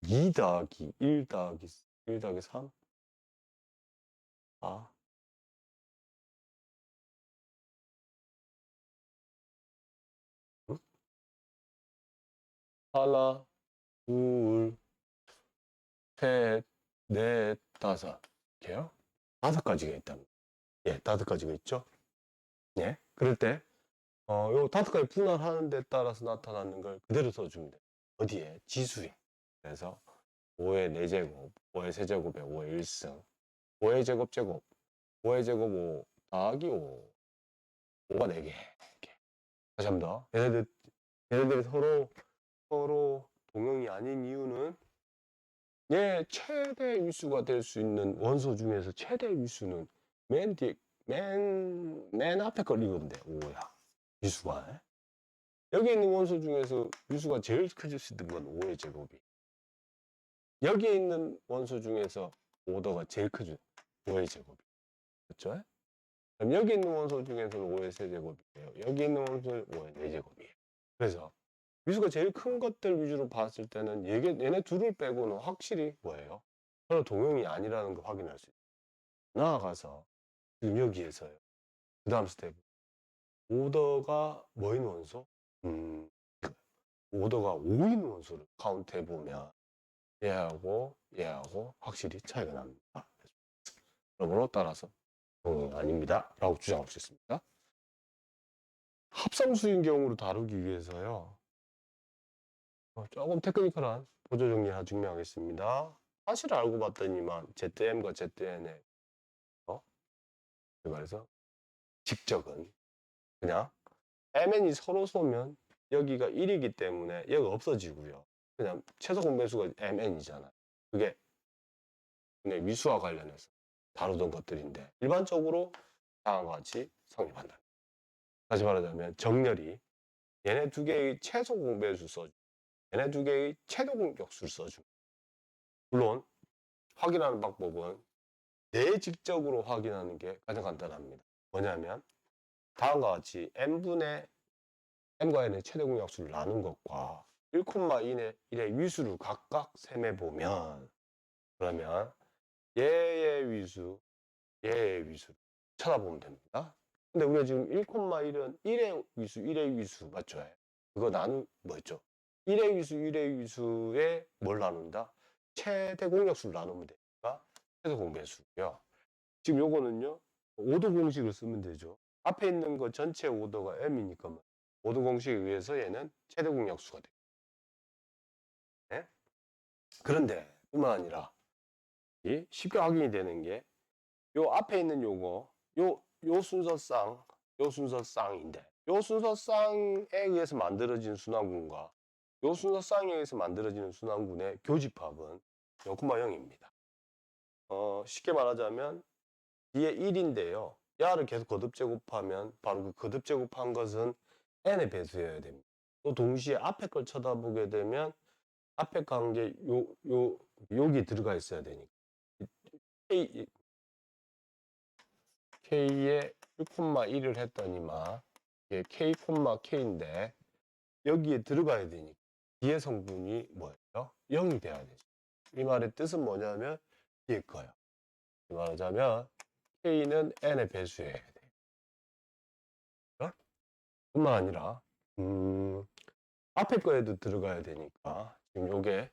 Speaker 1: 2 더하기 1 더하기 1 더하기 3. 4. 응? 하나, 둘, 셋, 넷, 다섯. 이렇게요. 5가지가 있답니다. 예, 5가지가 있죠. 예. 그럴 때, 요 5가지 분할하는 데 따라서 나타나는 걸 그대로 써주면 돼요. 어디에? 지수에. 그래서 5의 4제곱, 5의 세제곱에 5의 1승, 5의 제곱 제곱, 5의 제곱 5 더하기 5, 5가 4개. 이렇게. 다시 한 번 더. 얘네들이 서로 동형이 아닌 이유는 얘 최대 위수가 될 수 있는 원소 중에서 최대 위수는 맨 앞에 걸 이건데 5야. 위수가. 여기 있는 원소 중에서 위수가 제일 커질 수 있는 건 5의 제곱이. 여기 있는 원소 중에서 오더가 제일 크죠. 5의 제곱이. 그렇죠? 그럼 여기 있는 원소 중에서는 5의 세제곱이에요. 여기 있는 원소는 5의 4제곱이에요. 그래서 위수가 제일 큰 것들 위주로 봤을 때는 얘네 둘을 빼고는 확실히 뭐예요? 서로 동형이 아니라는 걸 확인할 수 있어요. 나아가서 지금 여기에서요. 그 다음 스텝. 오더가 뭐인 원소? 오더가 5인 원소를 카운트해보면 얘하고 확실히 차이가 납니다. 그러므로 따라서 동형이 아닙니다. 라고 주장할 수 있습니다. 합성수인 경우로 다루기 위해서요. 조금 테크니컬한 보조 정리를 증명하겠습니다. 사실을 알고 봤더니만 ZM과 ZN의 말해서 직적은 그냥 mn이 서로 쏘면 여기가 1이기 때문에 얘가 없어지고요. 그냥 최소 공배수가 mn이잖아요. 그게 그냥 위수와 관련해서 다루던 것들인데 일반적으로 다음과 같이 성립한다. 다시 말하자면 정렬이 얘네 두 개의 최소 공배수 써주, 얘네 두 개의 최대 공격수를 써주. 물론 확인하는 방법은 내직적으로 확인하는 게 가장 간단합니다. 뭐냐면 다음과 같이 m분의 m과 n의 최대 공약수를 나눈 것과 1,2의 위수를 각각 셈해보면 그러면 얘의 위수, 얘의 위수를 찾아보면 됩니다. 근데 우리가 지금 1,1은 1의 위수, 1의 위수 맞죠? 그거 뭐였죠? 1의 위수, 1의 위수에 뭘 나눈다? 최대 공약수를 나누면 되니까 최소 공배수고요. 지금 요거는요. 오도 공식을 쓰면 되죠. 앞에 있는 거 전체 오도가 m이니까 오도 공식에 의해서 얘는 최대 공약수가 돼요. 네? 그런데 뿐만 아니라 쉽게 확인이 되는 게 요 앞에 있는 요거 요 순서쌍인데 요 순서쌍에 의해서 만들어진 순환군과 요 순서쌍에 의해서 만들어지는 순환군의 교집합은 0,0입니다. 쉽게 말하자면 뒤에 1인데요. 야를 계속 거듭 제곱하면 바로 그 거듭 제곱한 것은 n의 배수여야 됩니다. 또 동시에 앞에 걸 쳐다보게 되면 앞에 관계 여기 들어가 있어야 되니까 K에 1,1을 했더니만 이게 K, K인데 여기에 들어가야 되니까 뒤에 성분이 뭐예요? 0이 돼야 되죠. 이 말의 뜻은 뭐냐면 뒤에 거요. 말하자면 K는 N의 배수여야 돼요. 뿐만 아니라 앞에 거에도 들어가야 되니까 지금 요게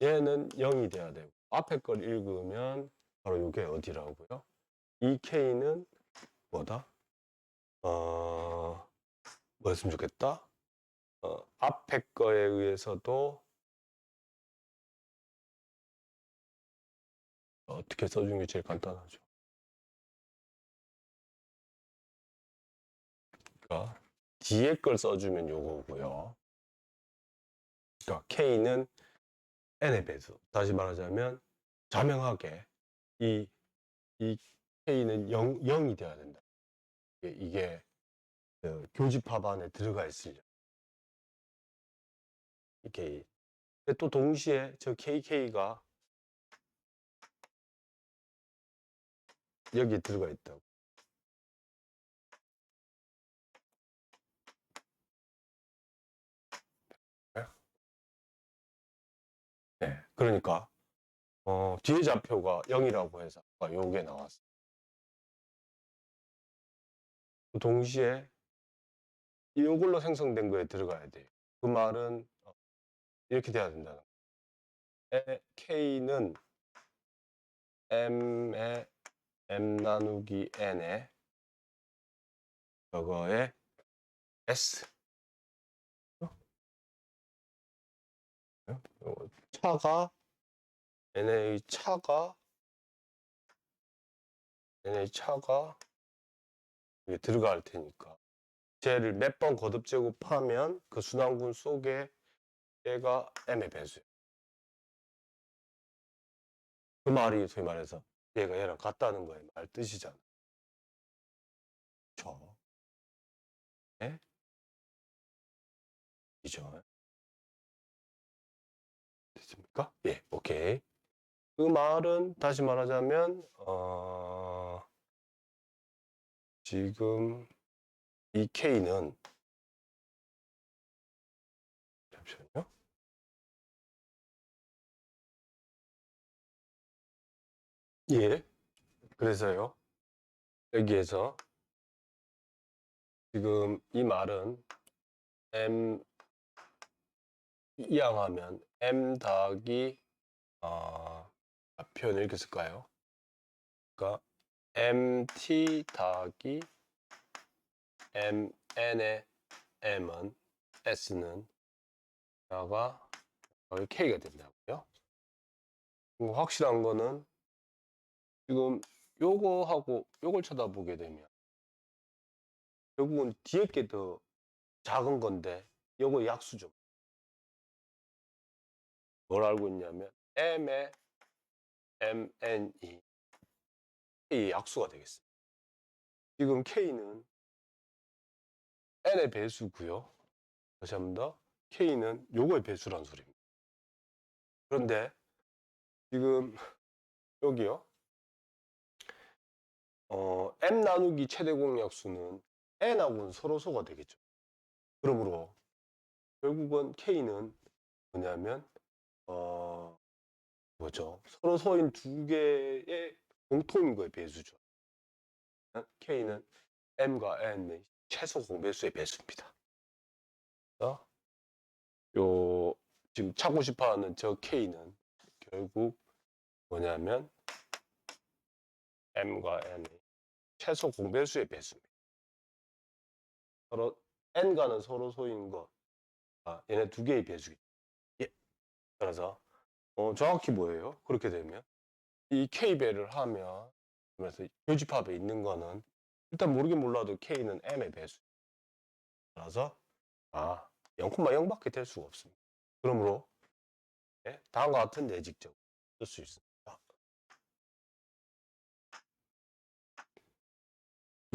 Speaker 1: 얘는 0이 돼야 되고 앞에 걸 읽으면 바로 요게 어디라고요? 이 K는 뭐다? 뭐였으면 좋겠다? 앞에 거에 의해서도 어떻게 써주는 게 제일 간단하죠? 그러니까 뒤에 걸 써주면 요거고요. 그러니까 K는 N의 배수. 다시 말하자면 자명하게 이 K는 0이 돼야 된다. 이게 그 교집합 안에 들어가 있으려. 이 K. 또 동시에 저 KK가 여기 들어가 있다고. 네. 그러니까 뒤에 좌표가 0이라고 해서 요게 나왔어. 동시에 이걸로 생성된 거에 들어가야 돼요. 그 말은 이렇게 돼야 된다는 거예요. K는 M의 M 나누기 N의 저거에 S 차가 NA 차가 이게 들어갈 테니까 쟤를 몇 번 거듭 제곱하면 그 순환군 속에 얘가 M의 배수예요. 그 말이 소위 말해서 얘가 얘랑 같다는 거예요. 말 뜻이잖아. 그쵸? 네? 이죠? 됐습니까? 예, 오케이. 그 말은 다시 말하자면 지금 이 K는 잠시만요. 예. 그래서요. 여기에서 지금 이 말은 M 이항하면 M 더하기 표현을 이렇게 쓸까요? 그러니까 MT 더하기 MN의 M은 S는 야가 K가 된다고요. 확실한 거는 지금 요거하고 요걸 쳐다보게 되면 결국은 뒤에 게 더 작은 건데 요거 약수죠. 뭘 알고 있냐면 m의 mn이 K의 약수가 되겠습니다. 지금 K는 n의 배수고요. 다시 한 번 더. K는 요거의 배수란 소리입니다. 그런데 지금 여기요. m 나누기 최대 공약수는 n하고는 서로소가 되겠죠. 그러므로 결국은 K는 뭐냐면 뭐죠? 서로소인 두 개의 공통인 거의 배수죠. K는 m과 n의 최소 공배수의 배수입니다. 요 지금 찾고 싶어하는 저 K는 결국 뭐냐면 m과 n의 최소 공배수의 배수입니다. 서로 n과는 서로소인 것, 얘네 두 개의 배수겠죠. 예. 따라서 정확히 뭐예요? 그렇게 되면 이 K배를 하면 그래서 교집합에 있는 거는 일단 모르긴 몰라도 K는 m의 배수. 따라서 0,0밖에 될 수가 없습니다. 그러므로 다음과 같은 내직적 쓸 수 있습니다.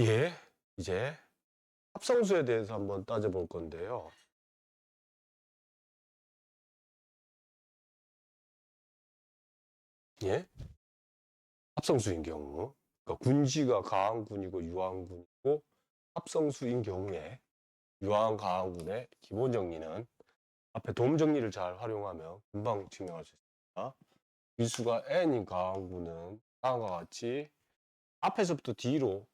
Speaker 1: 예, 이제 합성수에 대해서 한번 따져볼 건데요. 예, 합성수인 경우, 그러니까 군지가 가항군이고 유항군이고 합성수인 경우에 유항 가항군의 기본 정리는 앞에 도움 정리를 잘 활용하면 금방 증명할 수 있습니다. 위수가 n인 가항군은 다음과 같이 앞에서부터 뒤로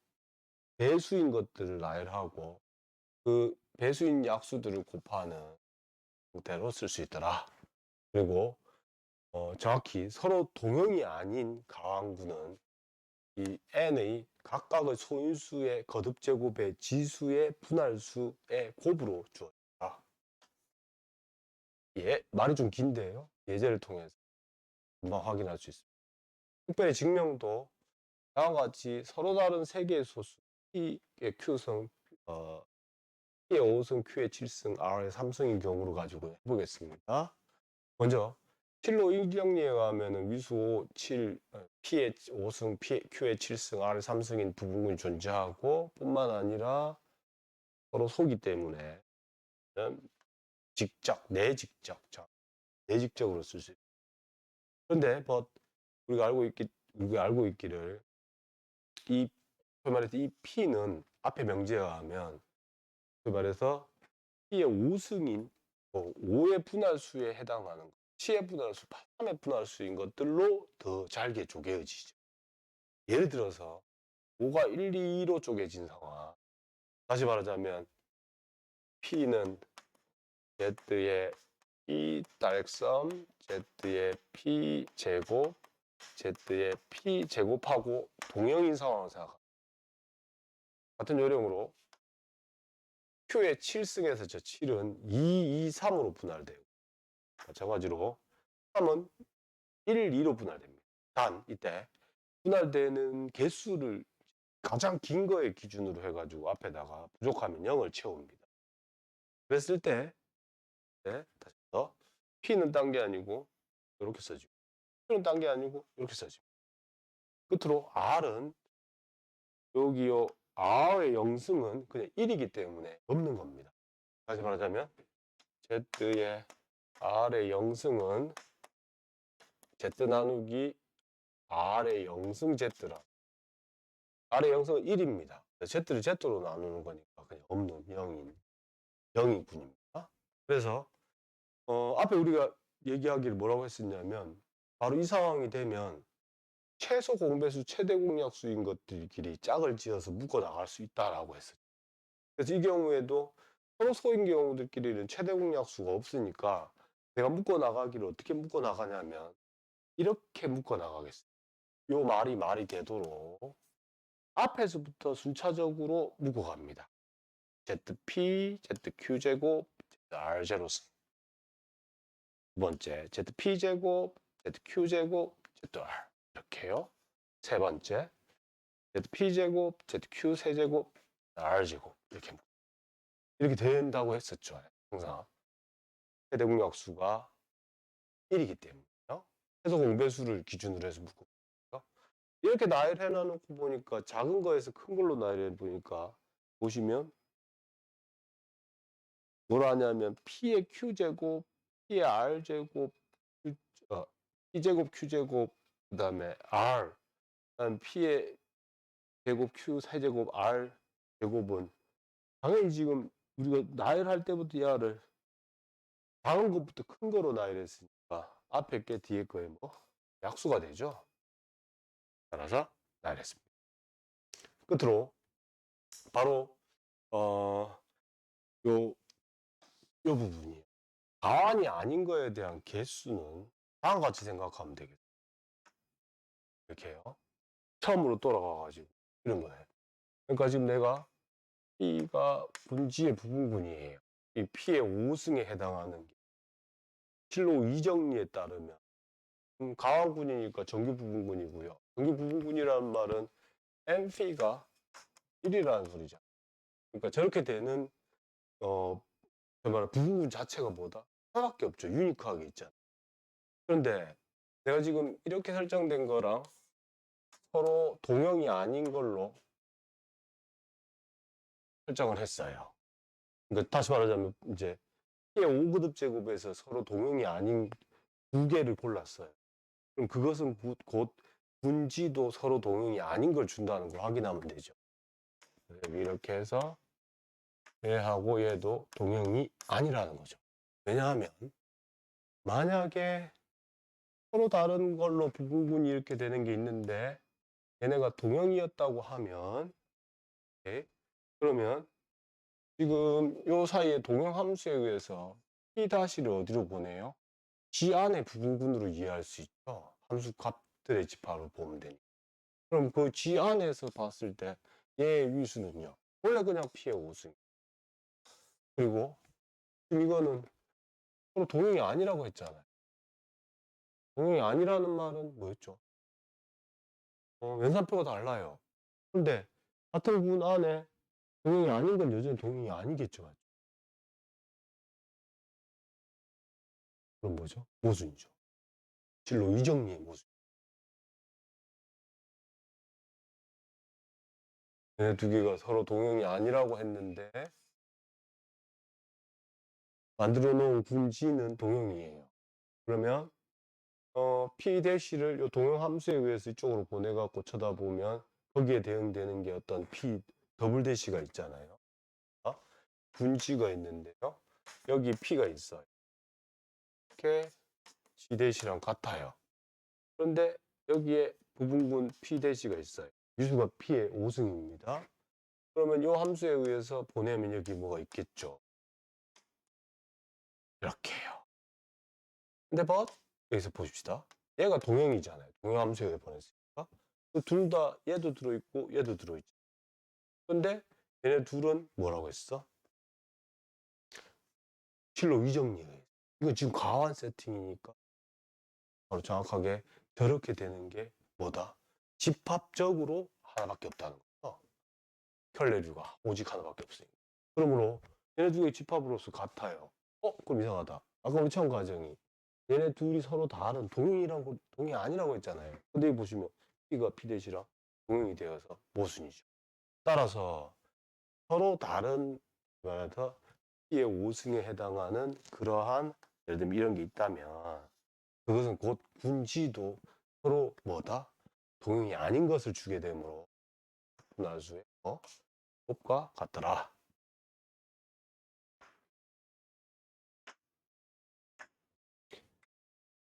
Speaker 1: 배수인 것들을 나열하고 그 배수인 약수들을 곱하는 형태로 쓸 수 있더라. 그리고 정확히 서로 동형이 아닌 가항군은 이 n의 각각의 소인수의 거듭제곱의 지수의 분할수의 곱으로 주어진다. 예, 말이 좀 긴데요. 예제를 통해서 금방 확인할 수 있습니다. 특별히 증명도 다음과 같이 서로 다른 세 개의 소수 P의 Q승, P의 5승, Q의 7승, R의 3승인 경우를 가지고 해보겠습니다. 먼저 7로 일정리에 가면은 위수 7, P의 5승, Q의 7승, R의 3승인 부분군이 존재하고 뿐만 아니라 서로 소기 때문에 직접, 내직적으로 쓸 수 있습니다. 그런데 우리가 알고 있기를 이 말해서 이 P는 앞에 명제에 의하면 말해서 P의 5승인 5의 분할수에 해당하는 것, 7의 분할수, 3의 분할수인 것들로 더 잘게 쪼개어지죠. 예를 들어서 5가 1, 2, 2로 쪼개진 상황. 다시 말하자면 P는 Z의 P 달섬, Z의 P 제곱, Z의 P 제곱하고 동형인 상황을 생각합니다. 같은 요령으로 Q의 7승에서 저 7은 2, 2, 3으로 분할돼요. 마찬가지로 3은 1, 2로 분할됩니다. 단 이때 분할되는 개수를 가장 긴 거의 기준으로 해가지고 앞에다가 부족하면 0을 채웁니다. 그랬을 때 다시 더 P는 딴 게 아니고 이렇게 써지고 Q는 딴 게 아니고 이렇게 써집니다. 끝으로 R은 여기요 R의 영승은 그냥 1이기 때문에 없는 겁니다. 다시 말하자면 Z의 R의 영승은 Z 나누기 R의 영승 Z라. R의 영승은 1입니다. Z를 Z로 나누는 거니까 그냥 없는 0인 군입니다. 그래서 앞에 우리가 얘기하기를 뭐라고 했었냐면 바로 이 상황이 되면 최소 공배수 최대 공약수인 것들끼리 짝을 지어서 묶어 나갈 수 있다라고 했었죠. 그래서 이 경우에도 서로 소인 경우들끼리는 최대 공약수가 없으니까 내가 묶어 나가기를 어떻게 묶어 나가냐면 이렇게 묶어 나가겠어요. 요 말이 되도록 앞에서부터 순차적으로 묶어 갑니다. ZP, ZQ제곱, ZR제로서 두 번째 ZP제곱, ZQ제곱, ZR 이렇게요. 세 번째 ZP제곱, ZQ 세제곱, R제곱 이렇게 된다고 했었죠. 항상 최대 공약수가 1이기 때문에요. 해서 공배수를 기준으로 해서 묶고 이렇게 나열해 놔놓고 보니까 작은 거에서 큰 걸로 나열해 보니까 보시면 뭐라 하냐면 P의 Q제곱, P의 R제곱, P제곱, Q제곱, 그 다음에 R, 그다음 P의 제곱, Q, 세제곱, R 제곱은 당연히 지금 우리가 나열할 때부터 야를 작은 것부터 큰 거로 나열했으니까 앞에 게 뒤에 거에 뭐 약수가 되죠. 따라서 나열했습니다. 끝으로 바로 요 부분이에요. 가완이 아닌 거에 대한 개수는 다음과 같이 생각하면 되겠죠. 이렇게요. 처음으로 돌아가가지고 이런 거예요. 그러니까 지금 내가 P가 분지의 부분군이에요. 이 P의 5승에 해당하는 게 실로 이정리에 따르면 가완군이니까 정규 부분군이고요. 정규 부분군이라는 말은 MP가 1이라는 소리죠. 그러니까 저렇게 되는 부분 자체가 뭐다? 하나밖에 없죠. 유니크하게 있잖아. 그런데 내가 지금 이렇게 설정된 거랑 서로 동형이 아닌 걸로 설정을 했어요. 그러니까 다시 말하자면 이제 P의 5그룹 제곱에서 서로 동형이 아닌 두 개를 골랐어요. 그럼 그것은 곧 분지도 서로 동형이 아닌 걸 준다는 걸 확인하면 되죠. 이렇게 해서 얘하고 얘도 동형이 아니라는 거죠. 왜냐하면 만약에 서로 다른 걸로 부분군이 이렇게 되는 게 있는데 얘네가 동형이었다고 하면 그러면 지금 요 사이에 동형 함수에 의해서 P-를 어디로 보내요? G 안의 부분군으로 이해할 수 있죠. 함수 값들의 집합을 보면 되니까. 그럼 그 G 안에서 봤을 때 얘의 위수는요. 원래 그냥 P의 5승. 그리고 지금 이거는 서로 동형이 아니라고 했잖아요. 동형이 아니라는 말은 뭐였죠? 연산표가 달라요. 근데 같은 부분 안에 동형이 아닌 건 여전히 동형이 아니겠죠. 맞죠? 그럼 뭐죠? 모순이죠. 실로 이정리의 모순. 얘네 두 개가 서로 동형이 아니라고 했는데 만들어 놓은 분지는 동형이에요. 그러면 P-를 요 동형 함수에 의해서 이쪽으로 보내갖고 쳐다보면 거기에 대응되는 게 어떤 P 더블 대시가 있잖아요. 분지가 있는데요. 여기 P가 있어요. 이렇게 G 대시랑 같아요. 그런데 여기에 부분분 P 대시가 있어요. 유수가 P의 5승입니다. 그러면 이 함수에 의해서 보내면 여기 뭐가 있겠죠. 이렇게요. 근데 여기서 보십시다. 얘가 동형이잖아요. 동형 함수에 의해 보냈으니까. 둘 다 얘도 들어있고 얘도 들어있죠. 근데 얘네 둘은 뭐라고 했어? 실로 이정리해. 이거 지금 과환 세팅이니까 바로 정확하게 저렇게 되는 게 뭐다? 집합적으로 하나밖에 없다는 거죠. 켤레류가 오직 하나밖에 없으니까. 그러므로 얘네 두 개의 집합으로서 같아요. 그럼 이상하다. 아까 우리 처음 과정이 얘네 둘이 서로 다른 동형이라고 동형이 아니라고 했잖아요. 근데 여기 보시면 P가 P 대시랑 동형이 되어서 모순이죠. 따라서 서로 다른 말해서 P의 5승에 해당하는 그러한 예를 들면 이런 게 있다면 그것은 곧 분지도 서로 뭐다? 동형이 아닌 것을 주게 되므로 분할수의 곱과 같더라.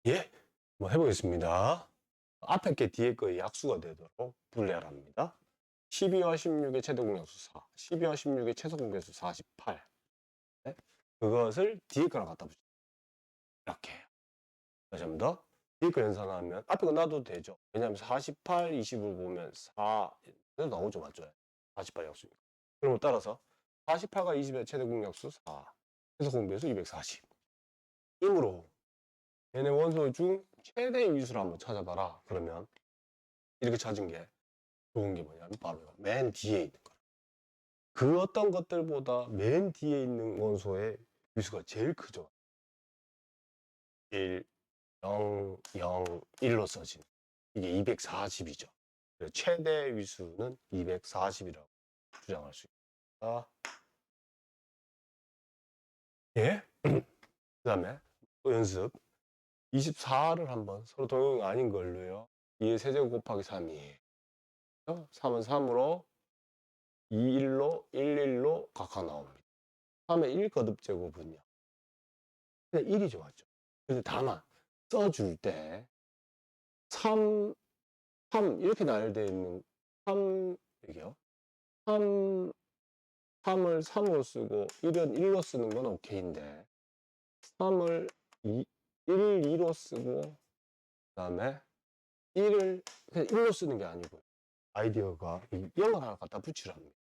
Speaker 1: 예, 뭐 해보겠습니다. 앞에 게 뒤에 거의 약수가 되도록 분리하랍니다. 12와 16의 최대 공약수 4, 12와 16의 최소 공배수 48. 네? 그것을 뒤에 거랑 갖다 붙여. 이렇게 해요. 다시 한 번 더. 뒤에 거 연산하면 앞에 거 놔둬도 되죠. 왜냐하면 48, 20을 보면 4, 이거 나오죠, 맞죠? 48 약수니까. 그럼 따라서 48과 20의 최대 공약수 4, 최소 공배수 240. 이므로 얘네 원소 중 최대의 위수를 한번 찾아봐라. 그러면 이렇게 찾은 게 좋은 게 뭐냐면 바로 맨 뒤에 있는 거야. 그 어떤 것들보다 맨 뒤에 있는 원소의 위수가 제일 크죠. 1, 0, 0, 1로 써진 이게 240이죠. 최대 위수는 240이라고 주장할 수 있습니다. 예? 그 다음에 또 연습 24를 한번 서로 동형 아닌 걸로요. 2의 세제곱 곱하기 3이에요. 3은 3으로 2, 1로 1, 1로 각각 나옵니다. 3의 1 거듭제곱은요. 그냥 1이 좋았죠. 근데 다만 써줄 때 3, 3 이렇게 나열되어 있는 3 이게요. 3, 3을 3으로 쓰고 1은 1로 쓰는 건 오케이인데 3을 1, 2로 쓰고 그 다음에 1을 그냥 1로 쓰는 게 아니고요. 아이디어가 이 0을 하나 갖다 붙이랍니다.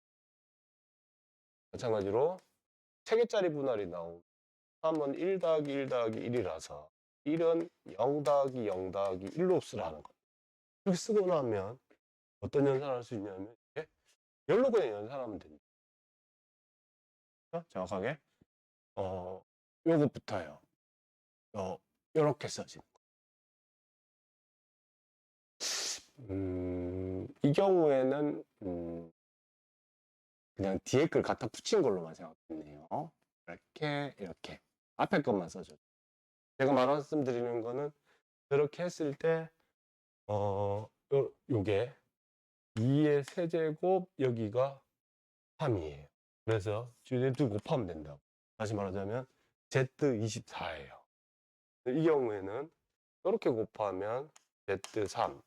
Speaker 1: 마찬가지로 3개짜리 분할이 나오고 3은 1 더하기 1 더하기 1이라서 1은 0 더하기 0 더하기 1로 쓰라는 겁니다. 이렇게 쓰고 나면 어떤 연산을 할 수 있냐면 열로 그냥 연산하면 됩니다. 정확하게 요것부터요. 요렇게 써지는 거. 이 경우에는 그냥 뒤에 걸 갖다 붙인 걸로만 생각했네요. 이렇게 앞에 것만 써줘. 제가 말씀드리는 거는 그렇게 했을 때 요게 2의 세제곱 여기가 3이에요. 그래서 쟤네들 곱하면 된다고. 다시 말하자면 Z24예요. 이 경우에는 이렇게 곱하면 Z3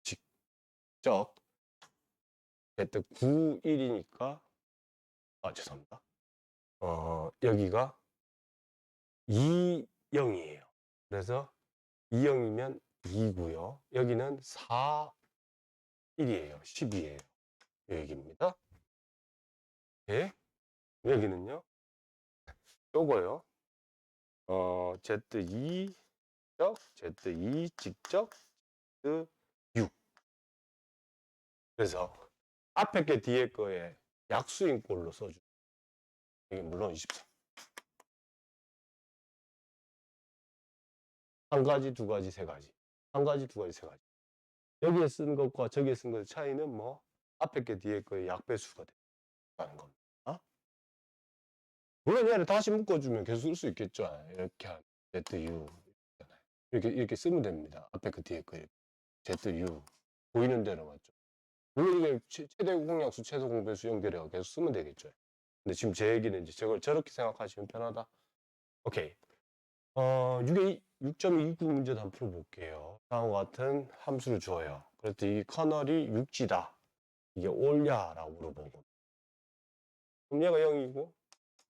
Speaker 1: 직접 Z91이니까 죄송합니다. 여기가 20이에요. 그래서 20이면 2고요. 여기는 4, 1이에요. 10이에요. 이 얘기입니다. 예? 여기는요. 요거요. Z2 Z2 직접 Z6. 그래서 앞에 게 뒤에 거에 약수인 꼴로 써줘. 이게 물론 24. 한 가지, 두 가지, 세 가지. 한 가지, 두 가지, 세 가지. 여기에 쓴 것과 저기에 쓴 것의 차이는 뭐 앞에 게 뒤에 거의 약배수가 된다는 겁니다. 물론 얘를 다시 묶어주면 계속 쓸 수 있겠죠. 이렇게 하면 ZU 이렇게 쓰면 됩니다. 앞에 그 뒤에 거 ZU 보이는 대로 맞죠. 물론 이게 최대 공약수, 최소 공배수 연결해서 계속 쓰면 되겠죠. 근데 지금 제 얘기는 이제 저걸 저렇게 생각하시면 편하다. 오케이. 6.29 문제도 한번 풀어볼게요. 다음과 같은 함수를 줘요. 그래서 이 커널이 6지다. 이게 옳냐라고 물어보고. 그럼 얘가 0이고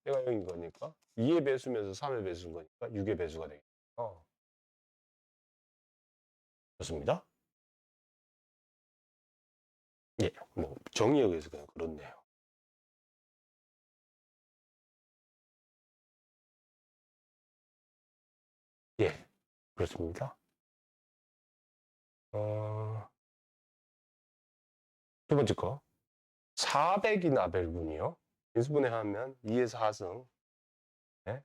Speaker 1: 얘가 0인 거니까 2의 배수면서 3의 배수인 거니까 6의 배수가 되겠죠. 좋습니다. 예, 뭐 정의에 의해서 그냥 그렇네요. 예, 그렇습니다. 두 번째 거 400인 아벨군이요. 인수분해하면 2에서 4승. 네?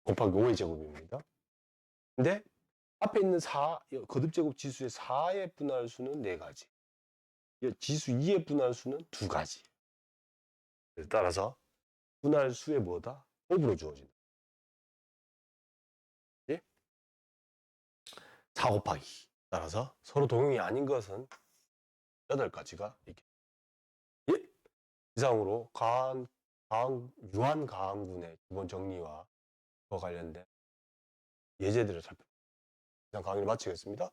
Speaker 1: 곱하기 5의 제곱입니다. 근데 앞에 있는 4, 거듭제곱 지수의 4의 분할수는 4가지. 지수 2의 분할수는 2가지. 따라서 분할수의 뭐다? 곱으로 주어진다. 예? 4 곱하기. 따라서 서로 동형이 아닌 것은 8가지가 있겠다. 예? 이상으로 유한가항군의 기본 정리와 그와 관련된 예제들을 살펴봅니다. 이상 강의를 마치겠습니다.